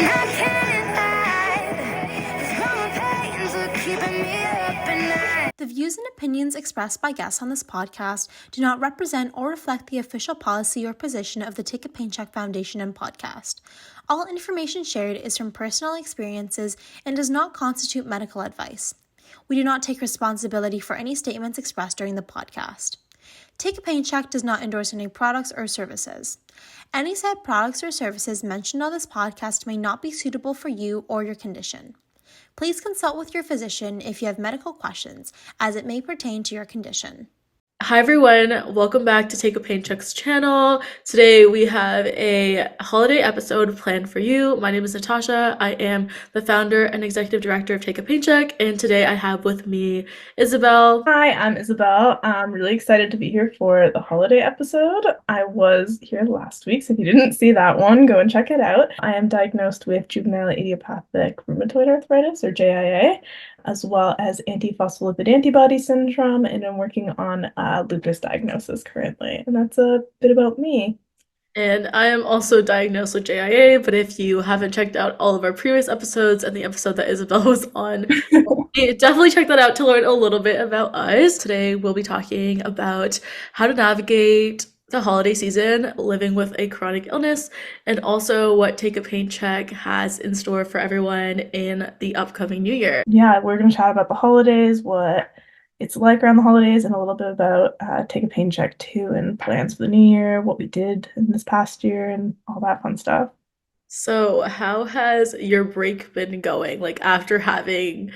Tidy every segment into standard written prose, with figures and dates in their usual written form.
And I can't hide these growing pains are keeping me up at night. The views and opinions expressed by guests on this podcast do not represent or reflect the official policy or position of the Take a Paycheck Foundation and podcast. All information shared is from personal experiences and does not constitute medical advice. We do not take responsibility for any statements expressed during the podcast. Take a Paycheck does not endorse any products or services. Any said products or services mentioned on this podcast may not be suitable for you or your condition. Please consult with your physician if you have medical questions, as it may pertain to your condition. Hi everyone, welcome back to Take a Paycheck's channel. Today we have a holiday episode planned for you. My name is Natasha. I am the founder and executive director of Take a Paycheck, and today I have with me Isabel. Hi, I'm Isabel. I'm really excited to be here for the holiday episode. I was here last week, so if you didn't see that one, go and check it out. I am diagnosed with juvenile idiopathic rheumatoid arthritis, or JIA, as well as antiphospholipid antibody syndrome, and I'm working on lupus diagnosis currently. And that's a bit about me. And I am also diagnosed with JIA, but if you haven't checked out all of our previous episodes and the episode that Isabel was on, definitely check that out to learn a little bit about us. Today we'll be talking about how to navigate the holiday season living with a chronic illness, and also what Take a Paycheck has in store for everyone in the upcoming new year. Yeah, we're going to chat about the holidays, what it's like around the holidays, and a little bit about Take a Paycheck too, and plans for the new year, what we did in this past year, and all that fun stuff. So how has your break been going? Like after having,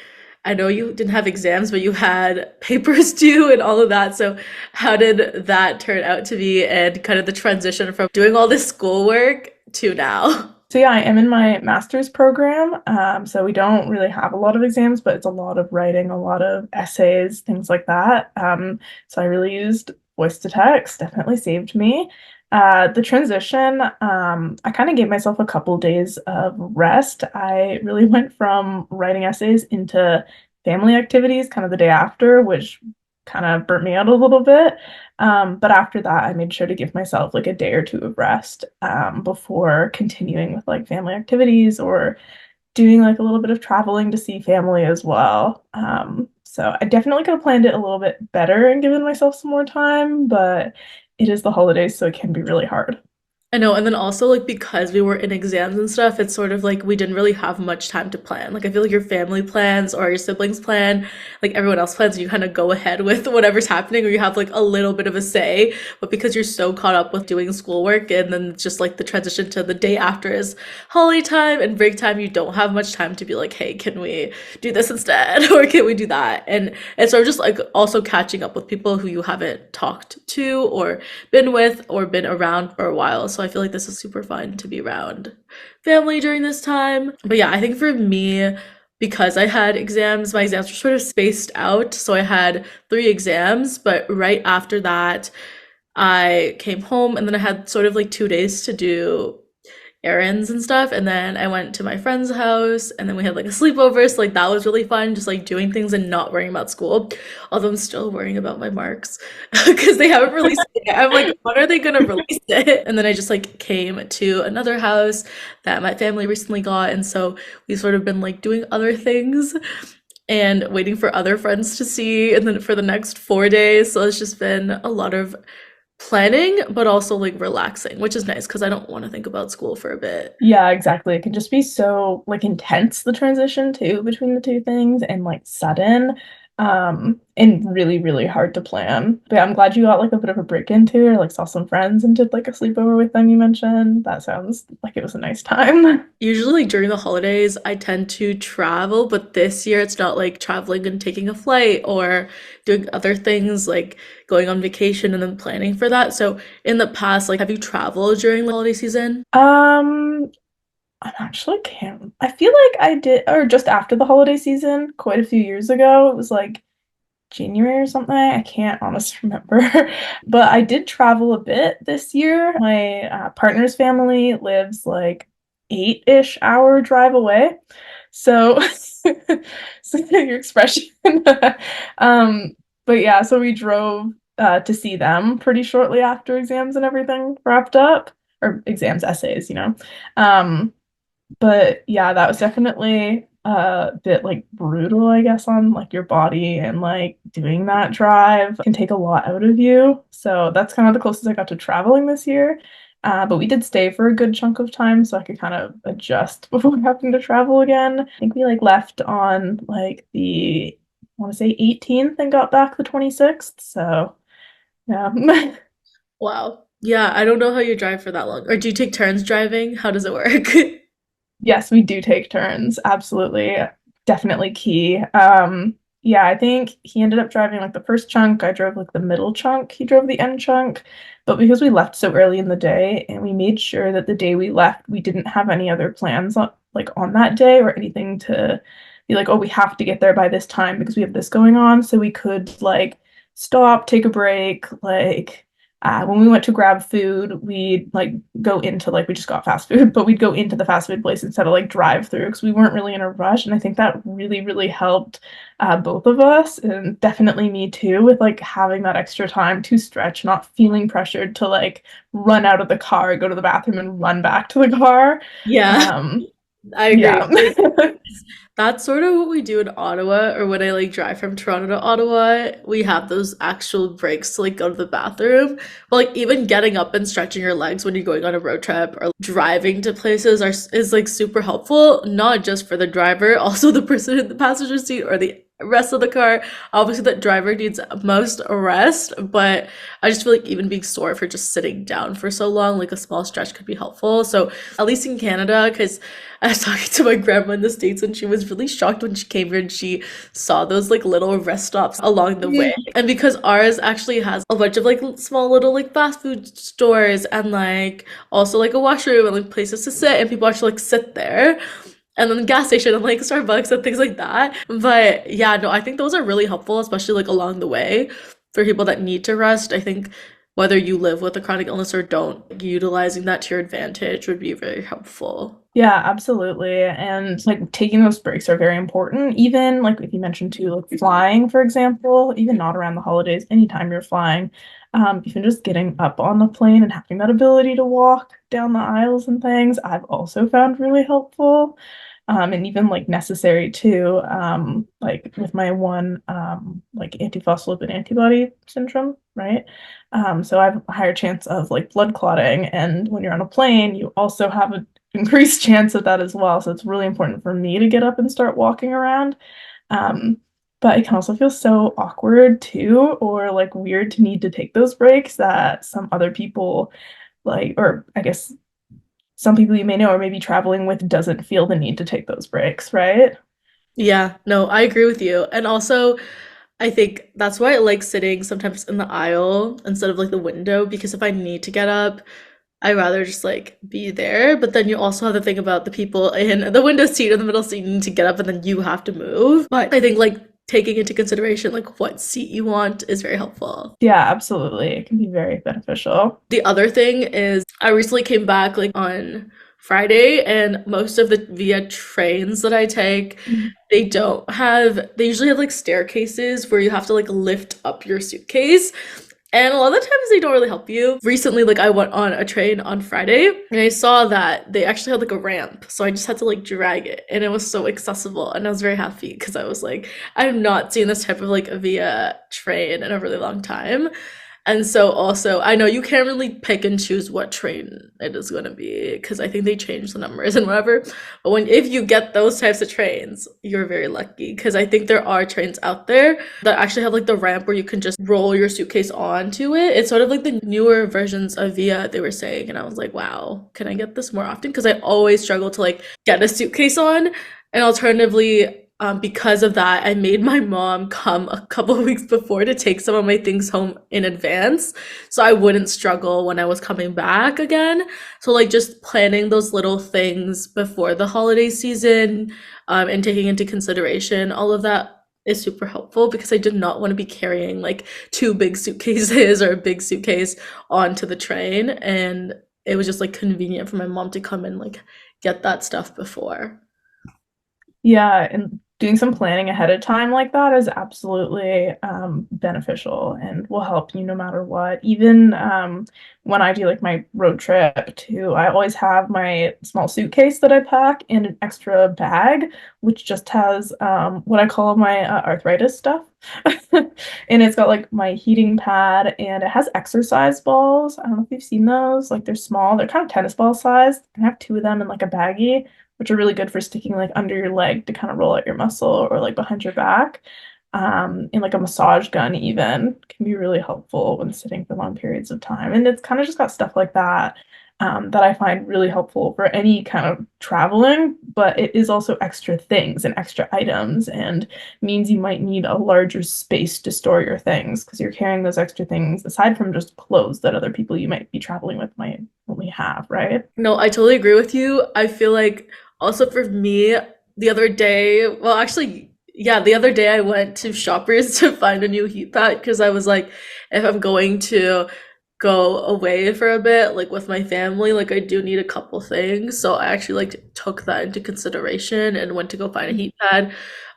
I know you didn't have exams, but you had papers due and all of that. So how did that turn out to be, and kind of the transition from doing all this schoolwork to now? So yeah, I am in my master's program. So we don't really have a lot of exams, but it's a lot of writing, a lot of essays, things like that. So I really used voice to text, definitely saved me. The transition, I kind of gave myself a couple days of rest. I really went from writing essays into family activities kind of the day after, which kind of burnt me out a little bit. But after that, I made sure to give myself like a day or two of rest before continuing with like family activities or doing like a little bit of traveling to see family as well. So I definitely could have planned it a little bit better and given myself some more time, but it is the holidays, so it can be really hard. I know, and then also like because we were in exams and stuff, it's sort of like we didn't really have much time to plan. Like I feel like your family plans or your siblings plan, like everyone else plans, and you kind of go ahead with whatever's happening, or you have like a little bit of a say. But because you're so caught up with doing schoolwork, and then just like the transition to the day after is holiday time and break time, you don't have much time to be like, hey, can we do this instead? Or can we do that? And sort of just like also catching up with people who you haven't talked to or been with or been around for a while. So I feel like this is super fun to be around family during this time. But yeah, I think for me, because I had exams, my exams were sort of spaced out. So I had 3 exams, but right after that, I came home and then I had sort of like 2 days to do errands and stuff, and then I went to my friend's house, and then we had like a sleepover, so like that was really fun, just like doing things and not worrying about school, although I'm still worrying about my marks because they haven't released it yet. I'm like, when are they gonna release it? And then I just like came to another house that my family recently got, and so we've sort of been like doing other things and waiting for other friends to see, and then for the next 4 days, so it's just been a lot of planning, but also like relaxing, which is nice because I don't want to think about school for a bit. Yeah, exactly. It can just be so like intense, the transition too between the two things, and like sudden, and really, really hard to plan. But yeah, I'm glad you got like a bit of a break into, or like saw some friends and did like a sleepover with them, you mentioned. That sounds like it was a nice time. Usually like, during the holidays, I tend to travel, but this year it's not like traveling and taking a flight or doing other things like going on vacation and then planning for that. So in the past, like have you traveled during the holiday season? I actually can't. I feel like I did, or just after the holiday season, quite a few years ago. It was like January or something. I can't honestly remember. But I did travel a bit this year. My partner's family lives like 8-ish hour drive away. So, so your expression. But yeah, so we drove to see them pretty shortly after exams and everything wrapped up, or exams, essays, you know. Um, But yeah, that was definitely a bit like brutal, I guess, on like your body, and like doing that drive can take a lot out of you. So that's kind of the closest I got to traveling this year. But we did stay for a good chunk of time, so I could kind of adjust before having to travel again. I think we like left on like the, I want to say 18th and got back the 26th. So yeah. Wow. Yeah, I don't know how you drive for that long. Or do you take turns driving? How does it work? Yes, we do take turns. Absolutely. Definitely key. Yeah, I think he ended up driving like the first chunk. I drove like the middle chunk. He drove the end chunk. But because we left so early in the day and we made sure that the day we left, we didn't have any other plans on like on that day or anything to be like, oh, we have to get there by this time because we have this going on. So we could like stop, take a break, like when we went to grab food, we'd like go into like we just got fast food, but we'd go into the fast food place instead of like drive through because we weren't really in a rush. And I think that really, really helped both of us, and definitely me too, with like having that extra time to stretch, not feeling pressured to like run out of the car, go to the bathroom, and run back to the car. Yeah, Um, I agree. yeah. Like that's sort of what we do in Ottawa, or when I like drive from Toronto to Ottawa, we have those actual breaks to like go to the bathroom. But like even getting up and stretching your legs when you're going on a road trip or driving to places is like super helpful, not just for the driver, also the person in the passenger seat or the rest of the car. Obviously, that driver needs most rest, but I just feel like even being sore for just sitting down for so long, like a small stretch could be helpful. So at least in Canada, because I was talking to my grandma in the States and she was really shocked when she came here and she saw those like little rest stops along the way. And because ours actually has a bunch of like small little like fast food stores and like also like a washroom and like places to sit and people actually like sit there. And then the gas station and like Starbucks and things like that. But yeah, no, I think those are really helpful, especially like along the way for people that need to rest. I think whether you live with a chronic illness or don't, utilizing that to your advantage would be very helpful. Yeah, absolutely. And like taking those breaks are very important. Even like if you mentioned too, like flying, for example, even not around the holidays, anytime you're flying, even just getting up on the plane and having that ability to walk down the aisles and things, I've also found really helpful. And even like necessary too, like with my one like antiphospholipid antibody syndrome, right? So I have a higher chance of like blood clotting, and when you're on a plane, you also have a increased chance of that as well. So it's really important for me to get up and start walking around. Um, but it can also feel so awkward too, or like weird to need to take those breaks that some other people like, or I guess some people you may know or maybe traveling with doesn't feel the need to take those breaks, right? Yeah, no, I agree with you. And also, I think that's why I like sitting sometimes in the aisle instead of like the window, because if I need to get up, I'd rather just like be there. But then you also have to think about the people in the window seat or the middle seat need to get up and then you have to move. But I think like taking into consideration like what seat you want is very helpful. Yeah, absolutely. It can be very beneficial. The other thing is I recently came back like on Friday, and most of the via trains that I take, they usually have like staircases where you have to like lift up your suitcase. And a lot of the times they don't really help you. Recently, like I went on a train on Friday and I saw that they actually had like a ramp. So I just had to like drag it and it was so accessible. And I was very happy because I was like, I've not seen this type of like via train in a really long time. And so also, I know you can't really pick and choose what train it is going to be because I think they change the numbers and whatever. But if you get those types of trains, you're very lucky because I think there are trains out there that actually have like the ramp where you can just roll your suitcase onto it. It's sort of like the newer versions of Via they were saying, and I was like, wow, can I get this more often? Because I always struggle to like get a suitcase on, and alternatively, because of that, I made my mom come a couple of weeks before to take some of my things home in advance so I wouldn't struggle when I was coming back again. So, like, just planning those little things before the holiday season and taking into consideration all of that is super helpful because I did not want to be carrying like two big suitcases or a big suitcase onto the train. And it was just like convenient for my mom to come and like get that stuff before. Yeah, and doing some planning ahead of time like that is absolutely beneficial and will help you no matter what. Even when I do like my road trip too, I always have my small suitcase that I pack and an extra bag, which just has what I call my arthritis stuff. And it's got like my heating pad and it has exercise balls. I don't know if you've seen those. Like they're small, they're kind of tennis ball sized. I have two of them in like a baggie, which are really good for sticking like under your leg to kind of roll out your muscle or like behind your back. And like a massage gun even can be really helpful when sitting for long periods of time. And it's kind of just got stuff like that that I find really helpful for any kind of traveling, but it is also extra things and extra items and means you might need a larger space to store your things because you're carrying those extra things aside from just clothes that other people you might be traveling with might only have, right? No, I totally agree with you. I feel like also for me, the other day, well, actually, yeah, the other day I went to Shoppers to find a new heat pad because I was like, if I'm going to go away for a bit, like with my family, like I do need a couple things. So I actually like took that into consideration and went to go find a heat pad.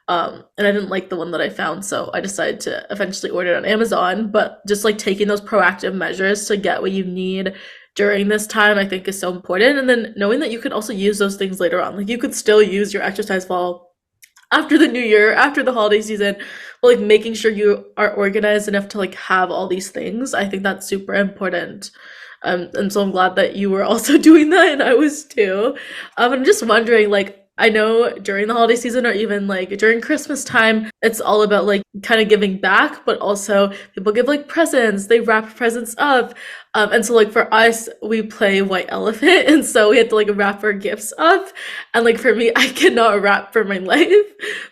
And I didn't like the one that I found, so I decided to eventually order it on Amazon. But just like taking those proactive measures to get what you need during this time, I think is so important. And then knowing that you can also use those things later on. Like you could still use your exercise ball after the new year, after the holiday season, but like making sure you are organized enough to like have all these things. I think that's super important. And so I'm glad that you were also doing that and I was too. I'm just wondering, like, I know during the holiday season or even like during Christmas time, it's all about like kind of giving back, but also people give like presents, they wrap presents up. And so like for us, we play White Elephant, and so we had to like wrap our gifts up. And like for me, I cannot wrap for my life,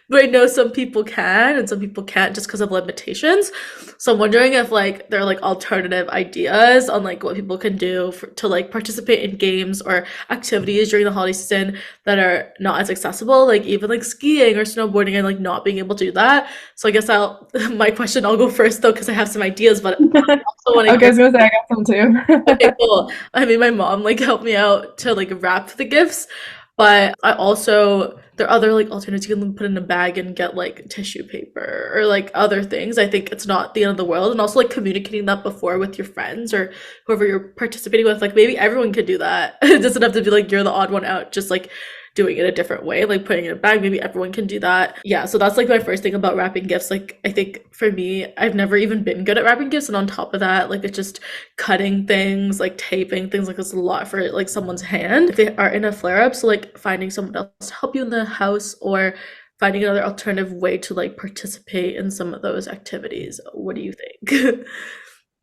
but I know some people can and some people can't just because of limitations. So I'm wondering if like there are like alternative ideas on like what people can do to like participate in games or activities during the holiday season that are not as accessible, like even like skiing or snowboarding and like not being able to do that. So I guess I'll my question, I'll go first though because I have some ideas, but I also want to Okay, I hear. was gonna say I got some too. Okay, cool. I mean, my mom like helped me out to like wrap the gifts, but I also there are other like alternatives. You can put in a bag and get like tissue paper or like other things. I think it's not the end of the world, and also like communicating that before with your friends or whoever you're participating with. Like maybe everyone could do that. It doesn't have to be like you're the odd one out. Just like doing it a different way, like putting it in a bag. Maybe everyone can do that. Yeah, so that's like my first thing about wrapping gifts. Like I think for me, I've never even been good at wrapping gifts, and on top of that, like it's just cutting things, like taping things, like it's a lot for like someone's hand if they are in a flare up. So like finding someone else to help you in the house or finding another alternative way to like participate in some of those activities. What do you think?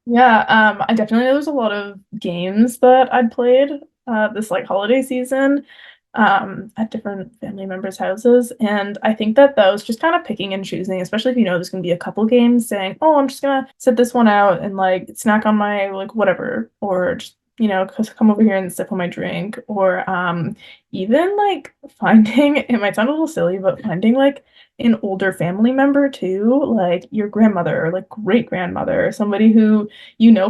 Yeah, I definitely know there's a lot of games that I'd played this like holiday season at different family members' houses. And I think that those just kind of picking and choosing, especially if you know there's gonna be a couple games, saying, oh, I'm just gonna sit this one out and like snack on my like whatever, or just come over here and sip on my drink, or even like finding it might sound a little silly, but finding like an older family member too, like your grandmother or like great grandmother, or somebody who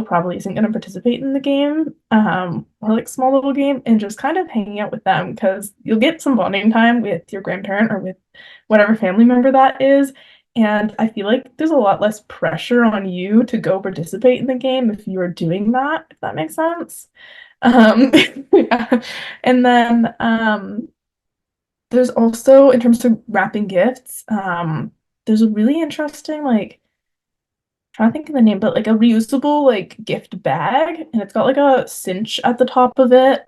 probably isn't going to participate in the game, or like small little game, and just kind of hanging out with them because you'll get some bonding time with your grandparent or with whatever family member that is. And I feel like there's a lot less pressure on you to go participate in the game if you're doing that, if that makes sense. Yeah. And then there's also, in terms of wrapping gifts, there's a really interesting, like, trying to think of the name, but like a reusable like gift bag, and it's got like a cinch at the top of it.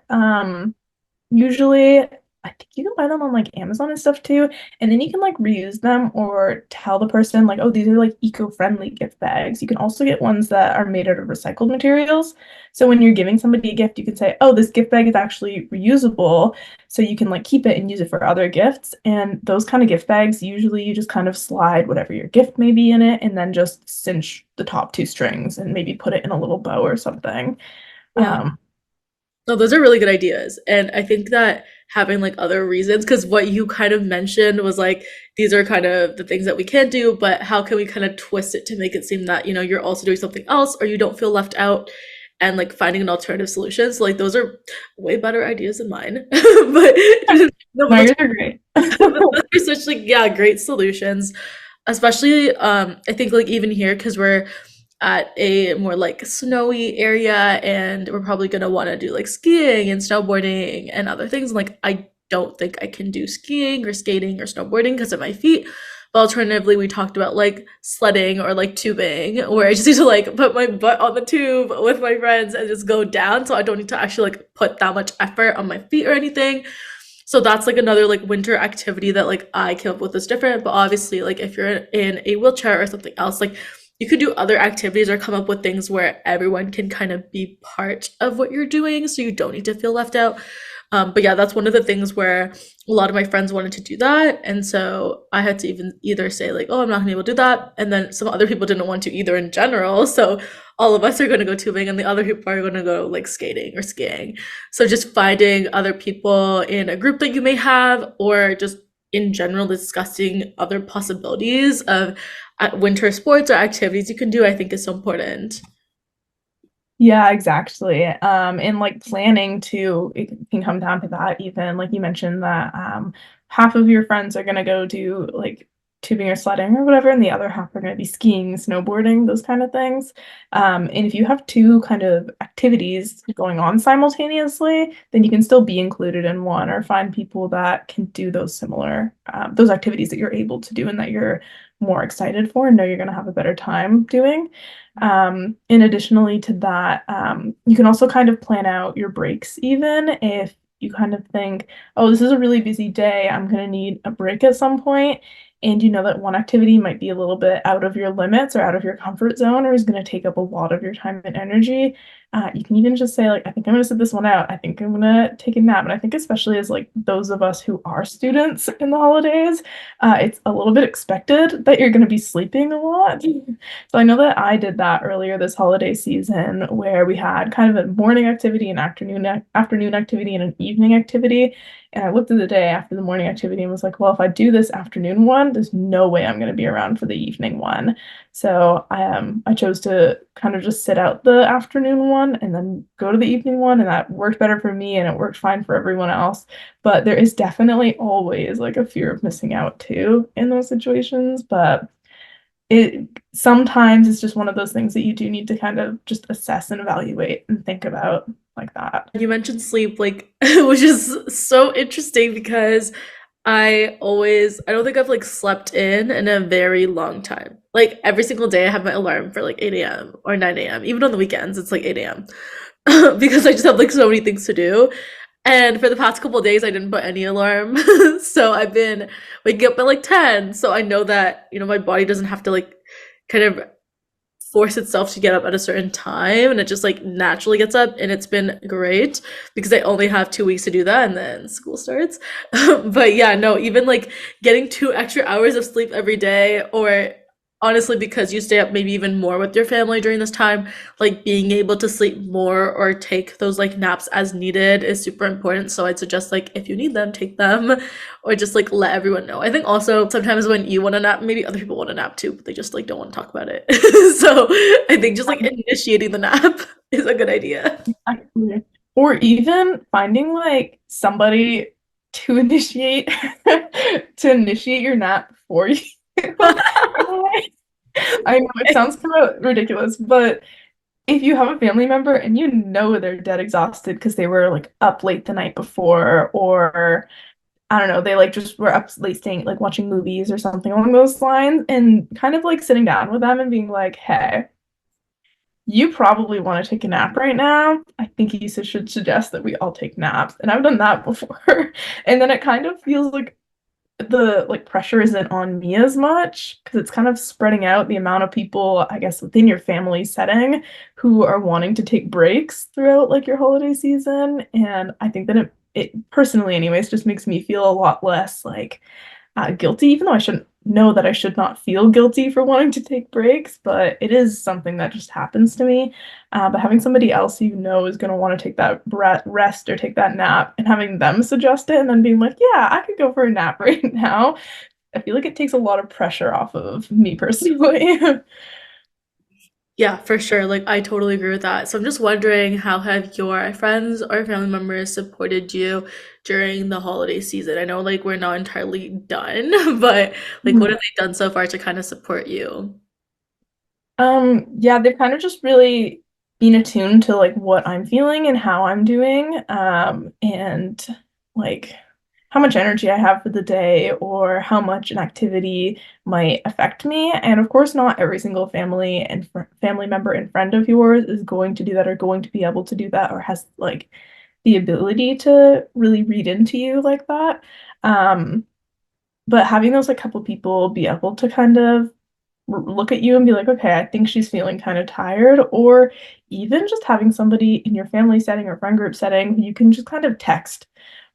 Usually, I think you can buy them on like Amazon and stuff too, and then you can like reuse them or tell the person like, oh, these are like eco-friendly gift bags. You can also get ones that are made out of recycled materials. So when you're giving somebody a gift, you can say, oh, this gift bag is actually reusable, so you can like keep it and use it for other gifts. And those kind of gift bags, usually you just kind of slide whatever your gift may be in it and then just cinch the top two strings and maybe put it in a little bow or something. Yeah. No, those are really good ideas. And I think that having like other reasons, because what you kind of mentioned was like, these are kind of the things that we can't do, but how can we kind of twist it to make it seem that, you're also doing something else or you don't feel left out, and like finding an alternative solution. So like those are way better ideas than mine. But no, No, yours are great. They're such like, yeah, great solutions. Especially I think like even here because we're at a more like snowy area and we're probably gonna want to do like skiing and snowboarding and other things. Like I don't think I can do skiing or skating or snowboarding because of my feet. But alternatively, we talked about like sledding or like tubing, where I just need to like put my butt on the tube with my friends and just go down. So I don't need to actually like put that much effort on my feet or anything. So that's like another like winter activity that like I came up with is different. But obviously, like if you're in a wheelchair or something else, like you could do other activities or come up with things where everyone can kind of be part of what you're doing, so you don't need to feel left out. But yeah, that's one of the things where a lot of my friends wanted to do that, and so I had to even either say like, "Oh, I'm not gonna be able to do that," and then some other people didn't want to either in general. So all of us are going to go tubing, and the other people are going to go like skating or skiing. So just finding other people in a group that you may have, or just in general discussing other possibilities of winter sports or activities you can do, I think is so important. Yeah, exactly. And like planning too, it can come down to that even. Like you mentioned that half of your friends are gonna go do like tubing or sledding or whatever, and the other half are gonna be skiing, snowboarding, those kind of things. And if you have two kind of activities going on simultaneously, then you can still be included in one or find people that can do those similar those activities that you're able to do and that you're more excited for and know you're gonna have a better time doing. And additionally to that, you can also kind of plan out your breaks even if you kind of think, oh, this is a really busy day, I'm going to need a break at some point, and you know that one activity might be a little bit out of your limits or out of your comfort zone or is going to take up a lot of your time and energy. You can even just say like, I think I'm going to sit this one out. I think I'm going to take a nap. And I think especially as like those of us who are students in the holidays, it's a little bit expected that you're going to be sleeping a lot. So I know that I did that earlier this holiday season where we had kind of a morning activity, an afternoon activity, and an evening activity. And I looked at the day after the morning activity and was like, well, if I do this afternoon one, there's no way I'm going to be around for the evening one. So I chose to kind of just sit out the afternoon one and then go to the evening one, and that worked better for me and it worked fine for everyone else. But there is definitely always like a fear of missing out too in those situations. But it sometimes it's just one of those things that you do need to kind of just assess and evaluate and think about like that. You mentioned sleep, like, which is so interesting because I don't think I've like slept in a very long time. Like every single day I have my alarm for like 8 a.m. or 9 a.m. Even on the weekends, it's like 8 a.m. because I just have like so many things to do. And for the past couple of days, I didn't put any alarm. So I've been waking up at like 10. So I know that, my body doesn't have to like kind of force itself to get up at a certain time and it just like naturally gets up, and it's been great because I only have 2 weeks to do that and then school starts. But yeah, no, even like getting 2 extra hours of sleep every day, or honestly because you stay up maybe even more with your family during this time, like being able to sleep more or take those like naps as needed is super important. So I'd suggest like if you need them, take them, or just like let everyone know. I think also sometimes when you want to nap, maybe other people want to nap too, but they just like don't want to talk about it. So I think just like initiating the nap is a good idea. Exactly. Or even finding like somebody to initiate to initiate your nap for you. I know it sounds kind of ridiculous, but if you have a family member and you know they're dead exhausted because they were like up late the night before, or I don't know, they like just were up late staying like watching movies or something along those lines, and kind of like sitting down with them and being like, hey, you probably want to take a nap right now. I think you should suggest that we all take naps. And I've done that before. And then it kind of feels like the like pressure isn't on me as much because it's kind of spreading out the amount of people, I guess, within your family setting who are wanting to take breaks throughout like your holiday season. And I think that it personally anyways just makes me feel a lot less like guilty, even though I shouldn't know that I should not feel guilty for wanting to take breaks, but it is something that just happens to me. But having somebody else you know is going to want to take that rest or take that nap and having them suggest it and then being like, yeah, I could go for a nap right now. I feel like it takes a lot of pressure off of me personally. Yeah, for sure. Like I totally agree with that. So I'm just wondering, how have your friends or family members supported you during the holiday season? I know like we're not entirely done, but like what have they done so far to kind of support you? Yeah, they've kind of just really been attuned to like what I'm feeling and how I'm doing, and like how much energy I have for the day or how much an activity might affect me. And of course, not every single family and fr family member and friend of yours is going to do that or going to be able to do that or has like the ability to really read into you like that. Um, but having those like couple people be able to kind of look at you and be like, okay, I think she's feeling kind of tired, or even just having somebody in your family setting or friend group setting who you can just kind of text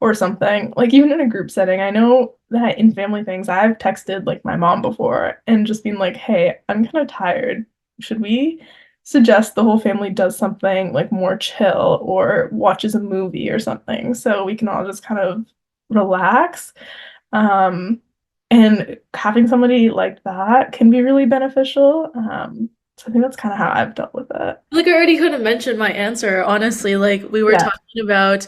or something. Like even in a group setting, I know that in family things, I've texted like my mom before and just been like, hey, I'm kind of tired. Should we suggest the whole family does something like more chill or watches a movie or something so we can all just kind of relax? Um, and having somebody like that can be really beneficial. So I think that's kind of how I've dealt with it. Like I already kind of mentioned my answer, honestly. Like we were Yeah. talking about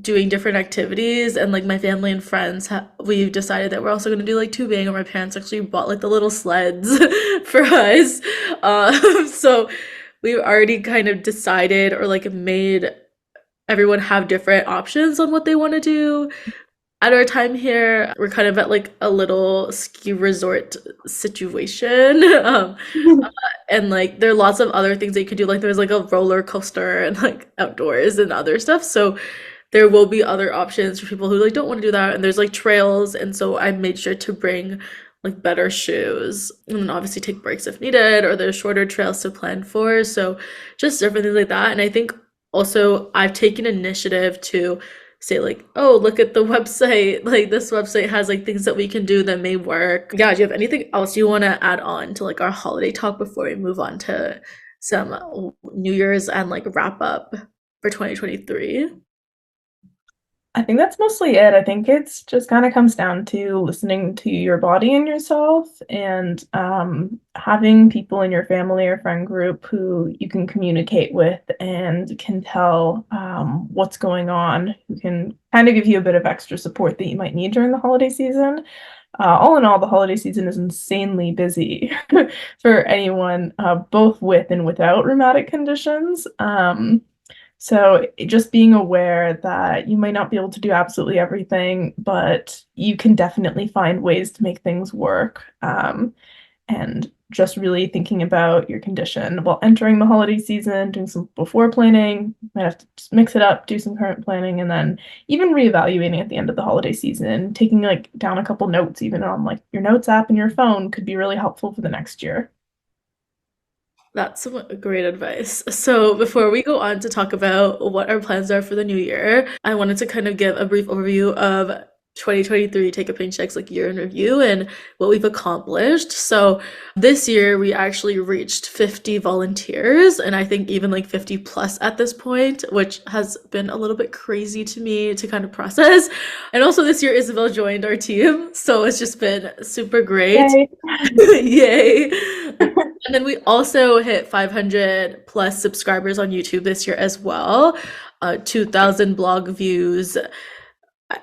doing different activities, and like my family and friends we've decided that we're also going to do like tubing, or my parents actually bought like the little sleds for us. So we've already kind of decided or like made everyone have different options on what they want to do. At our time here, we're kind of at like a little ski resort situation. And like there are lots of other things that you could do. Like there's like a roller coaster and like outdoors and other stuff. So there will be other options for people who like don't want to do that. And there's like trails. And so I made sure to bring like better shoes and then obviously take breaks if needed, or there's shorter trails to plan for. So just different things like that. And I think also I've taken initiative to say like, oh, look at the website. Like this website has like things that we can do that may work. Yeah, do you have anything else you want to add on to like our holiday talk before we move on to some New Year's and like wrap up for 2023? I think that's mostly it. I think it's just kind of comes down to listening to your body and yourself and having people in your family or friend group who you can communicate with and can tell what's going on, who can kind of give you a bit of extra support that you might need during the holiday season. All in all, the holiday season is insanely busy for anyone, both with and without rheumatic conditions. So just being aware that you might not be able to do absolutely everything, but you can definitely find ways to make things work. And just really thinking about your condition while entering the holiday season, doing some before planning, might have to just mix it up, do some current planning, and then even reevaluating at the end of the holiday season, taking like down a couple notes, even on like your notes app in your phone could be really helpful for the next year. That's some great advice. So, before we go on to talk about what our plans are for the new year, I wanted to kind of give a brief overview of 2023 Take a Paycheck's like year in review and what we've accomplished. So, this year we actually reached 50 volunteers, and I think even like 50 plus at this point, which has been a little bit crazy to me to kind of process. And also, this year Isabel joined our team, so it's just been super great. Yay. Yay. And then we also hit 500 plus subscribers on YouTube this year as well. 2,000 blog views,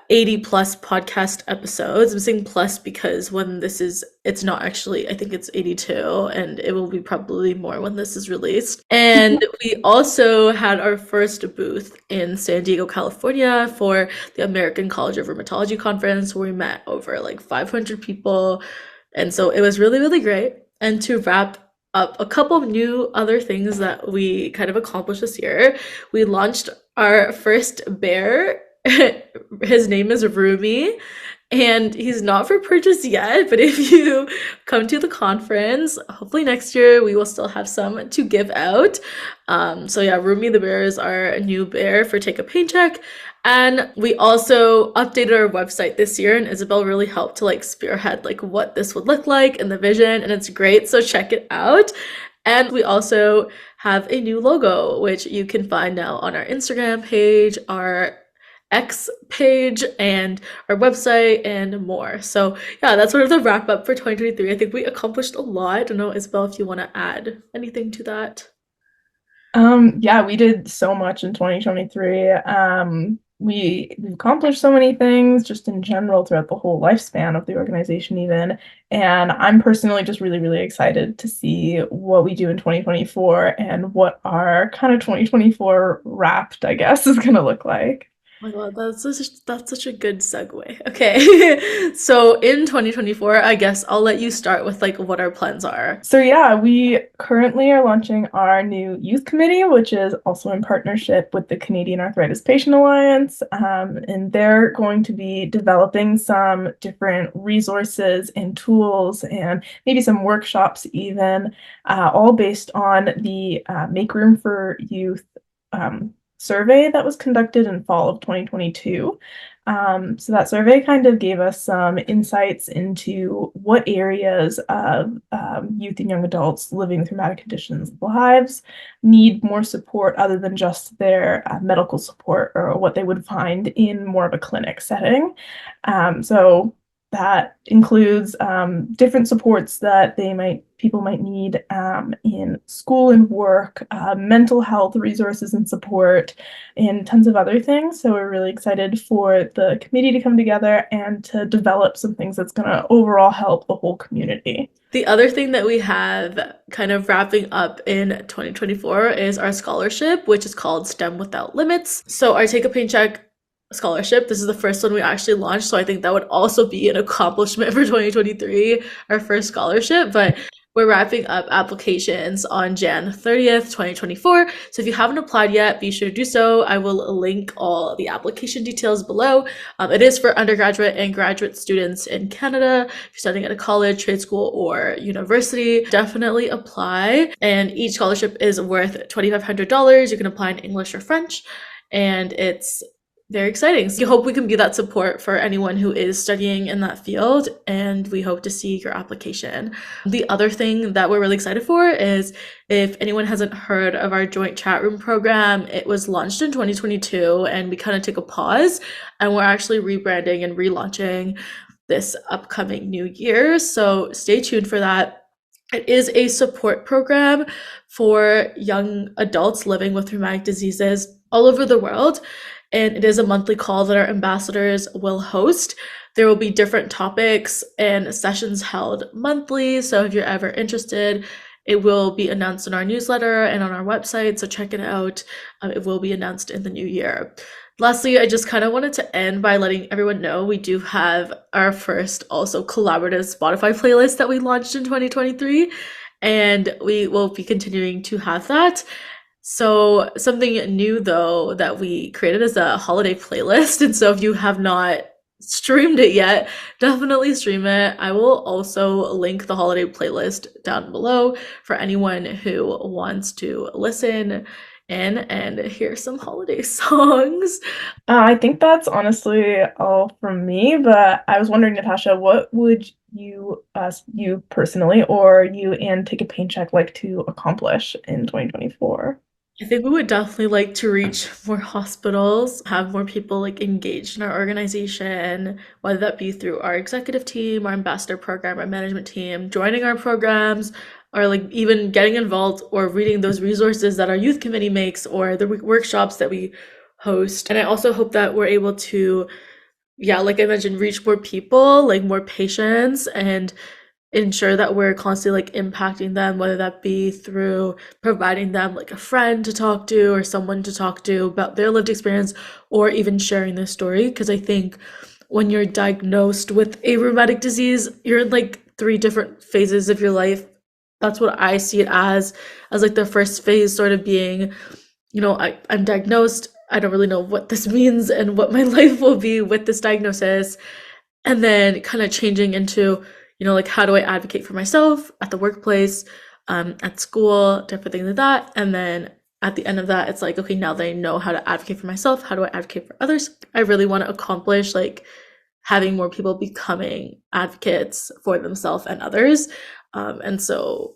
80 plus podcast episodes. I'm saying plus because when this is, it's not actually, I think it's 82, and it will be probably more when this is released. And we also had our first booth in San Diego, California for the American College of Rheumatology conference, where we met over like 500 people. And so it was really, really great. And to wrap up a couple of new other things that we kind of accomplished this year, we launched our first bear. His name is Rumi, and he's not for purchase yet, but if you come to the conference, hopefully next year we will still have some to give out. So yeah, Rumi the bear is our new bear for Take a Paycheck. And we also updated our website this year, and Isabel really helped to like spearhead like what this would look like and the vision, and it's great, so check it out. And we also have a new logo, which you can find now on our Instagram page, our X page and our website and more. So yeah, that's sort of the wrap up for 2023. I think we accomplished a lot. I don't know, Isabel, if you want to add anything to that. Yeah, we did so much in 2023. We've accomplished so many things just in general throughout the whole lifespan of the organization even. And I'm personally just really, really excited to see what we do in 2024 and what our kind of 2024 wrapped, I guess, is gonna look like. Oh my God, that's such a good segue. Okay. So in 2024, I guess I'll let you start with like what our plans are. So yeah, we currently are launching our new youth committee, which is also in partnership with the Canadian Arthritis Patient Alliance. And they're going to be developing some different resources and tools and maybe some workshops even, all based on the Make Room for Youth survey that was conducted in fall of 2022. So that survey kind of gave us some insights into what areas of youth and young adults living with rheumatic conditions lives need more support other than just their medical support or what they would find in more of a clinic setting. So that includes different supports that people might need in school and work, mental health resources and support, and tons of other things. So we're really excited for the committee to come together and to develop some things that's going to overall help the whole community. The other thing that we have kind of wrapping up in 2024 is our scholarship, which is called STEM Without Limits. So our Take a Paycheck scholarship, this is the first one we actually launched, so I think that would also be an accomplishment for 2023, our first scholarship. But we're wrapping up applications on Jan 30th, 2024. So if you haven't applied yet, be sure to do so. I will link all the application details below. It is for undergraduate and graduate students in Canada. If you're studying at a college, trade school, or university, definitely apply. And each scholarship is worth $2,500. You can apply in English or French, and it's very exciting. So we hope we can be that support for anyone who is studying in that field, and we hope to see your application. The other thing that we're really excited for is, if anyone hasn't heard of our joint chat room program, it was launched in 2022 and we kind of took a pause, and we're actually rebranding and relaunching this upcoming new year. So stay tuned for that. It is a support program for young adults living with rheumatic diseases all over the world. And it is a monthly call that our ambassadors will host. There will be different topics and sessions held monthly. So if you're ever interested, it will be announced in our newsletter and on our website. So check it out. It will be announced in the new year. Lastly, I just kind of wanted to end by letting everyone know we do have our first also collaborative Spotify playlist that we launched in 2023. And we will be continuing to have that. So something new though that we created is a holiday playlist. And so if you have not streamed it yet, definitely stream it. I will also link the holiday playlist down below for anyone who wants to listen in and hear some holiday songs. I think that's honestly all from me, but I was wondering, Natasha, what would you personally, or you and Take a Paycheck, like to accomplish in 2024? I think we would definitely like to reach more hospitals, have more people like engaged in our organization, whether that be through our executive team, our ambassador program, our management team, joining our programs, or like even getting involved or reading those resources that our youth committee makes or the workshops that we host. And I also hope that we're able to, yeah, like I mentioned, reach more people, like more patients, and ensure that we're constantly like impacting them, whether that be through providing them like a friend to talk to or someone to talk to about their lived experience, or even sharing their story. Because I think when you're diagnosed with a rheumatic disease, you're in like 3 different phases of your life. That's what I see it as like the first phase sort of being, you know, I'm diagnosed, I don't really know what this means and what my life will be with this diagnosis, and then kind of changing into, you know, like, how do I advocate for myself at the workplace, at school, different things like that. And then at the end of that, it's like, okay, now that I know how to advocate for myself, how do I advocate for others? I really want to accomplish like having more people becoming advocates for themselves and others. And so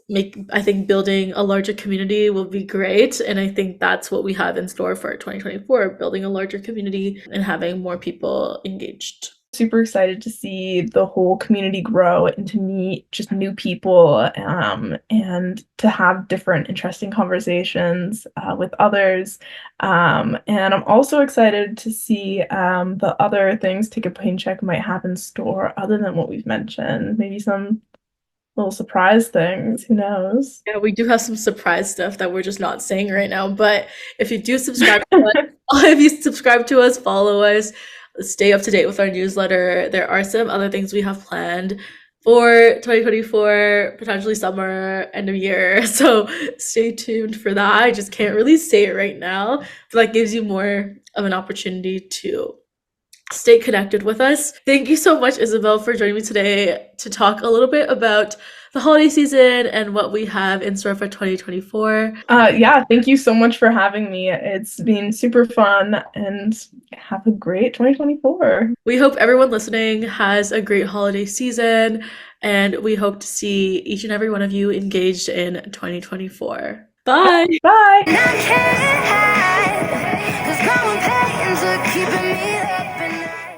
I think building a larger community will be great. And I think that's what we have in store for 2024, building a larger community and having more people engaged. Super excited to see the whole community grow and to meet just new people, and to have different interesting conversations with others. And I'm also excited to see the other things Take a Paycheck might have in store other than what we've mentioned. Maybe some little surprise things. Who knows? Yeah, we do have some surprise stuff that we're just not saying right now. But if you do subscribe to us, if you subscribe to us, follow us, stay up to date with our newsletter. There are some other things we have planned for 2024, potentially summer, end of year. So stay tuned for that. I just can't really say it right now, but that gives you more of an opportunity to stay connected with us. Thank you so much, Isabel, for joining me today to talk a little bit about the holiday season and what we have in store for 2024. Yeah, thank you so much for having me. It's been super fun, and have a great 2024. We hope everyone listening has a great holiday season, and we hope to see each and every one of you engaged in 2024. Bye! Bye! And I can't hide, 'cause growing pains are keeping me